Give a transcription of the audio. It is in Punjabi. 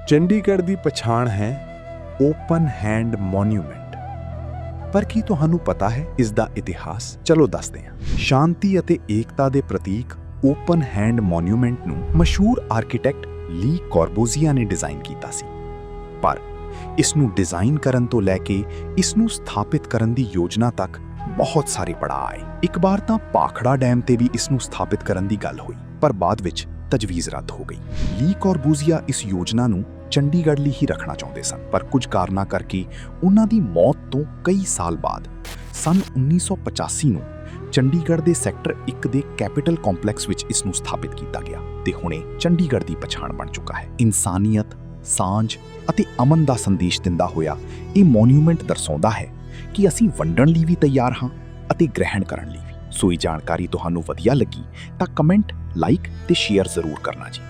ਚੰਡੀਗੜ੍ਹ ਦੀ ਪਛਾਣ ਹੈ ਓਪਨ ਹੈਂਡ ਮੋਨੂਮੈਂਟ। ਪਰ ਕੀ ਤੁਹਾਨੂੰ ਪਤਾ ਹੈ ਇਸ ਦਾ ਇਤਿਹਾਸ? ਚਲੋ ਦੱਸਦੇ ਹਾਂ। ਸ਼ਾਂਤੀ ਅਤੇ ਏਕਤਾ ਦੇ ਪ੍ਰਤੀਕ ਓਪਨ ਹੈਂਡ ਮੋਨੂਮੈਂਟ ਨੂੰ ਮਸ਼ਹੂਰ ਆਰਕੀਟੈਕਟ ਲੀ ਕੋਰਬੂਜ਼ੀਆ ਨੇ ਡਿਜ਼ਾਈਨ ਕੀਤਾ ਸੀ। ਪਰ ਇਸ ਨੂੰ ਡਿਜ਼ਾਈਨ ਕਰਨ ਤੋਂ ਲੈ ਕੇ ਇਸ ਨੂੰ ਸਥਾਪਿਤ ਕਰਨ ਦੀ ਯੋਜਨਾ ਤੱਕ ਬਹੁਤ ਸਾਰੇ ਪੜਾਅ ਆਏ। ਇੱਕ ਵਾਰ ਤਾਂ ਭਾਖੜਾ ਡੈਮ ਤੇ ਵੀ ਇਸ ਨੂੰ ਸਥਾਪਿਤ ਕਰਨ ਦੀ ਗੱਲ ਹੋਈ, ਪਰ ਬਾਅਦ ਵਿੱਚ ਤਜਵੀਜ਼ ਰੱਦ ਹੋ ਗਈ। ਲੀ ਕੋਰਬੂਜ਼ੀਆ ਇਸ ਯੋਜਨਾ ਨੂੰ ਚੰਡੀਗੜ੍ਹ ਲਈ ਹੀ ਰੱਖਣਾ ਚਾਹੁੰਦੇ ਸਨ, ਪਰ ਕੁਝ ਕਾਰਨਾਂ ਕਰਕੇ ਉਹਨਾਂ ਦੀ ਮੌਤ ਤੋਂ ਕਈ ਸਾਲ ਬਾਅਦ ਸਨ 1985 ਨੂੰ ਚੰਡੀਗੜ੍ਹ ਦੇ ਸੈਕਟਰ 1 ਦੇ ਕੈਪੀਟਲ ਕੰਪਲੈਕਸ ਵਿੱਚ ਇਸ ਨੂੰ ਸਥਾਪਿਤ ਕੀਤਾ ਗਿਆ ਤੇ ਹੁਣੇ ਚੰਡੀਗੜ੍ਹ ਦੀ ਪਛਾਣ ਬਣ ਚੁੱਕਾ ਹੈ। ਇਨਸਾਨੀਅਤ, ਸਾਂਝ ਅਤੇ ਅਮਨ ਦਾ ਸੰਦੇਸ਼ ਦਿੰਦਾ ਹੋਇਆ ਇਹ ਮੋਨੂਮੈਂਟ ਦਰਸਾਉਂਦਾ ਹੈ ਕਿ ਅਸੀਂ ਵੰਡਣ ਲਈ ਵੀ ਤਿਆਰ ਹਾਂ ਅਤੇ ਗ੍ਰਹਿਣ ਕਰਨ ਲਈ ਵੀ। ਸੋ ਇਹ ਜਾਣਕਾਰੀ ਤੁਹਾਨੂੰ ਵਧੀਆ ਲੱਗੀ ਤਾਂ ਕਮੈਂਟ, ਲਾਈਕ ਤੇ ਸ਼ੇਅਰ ਜ਼ਰੂਰ ਕਰਨਾ ਜੀ।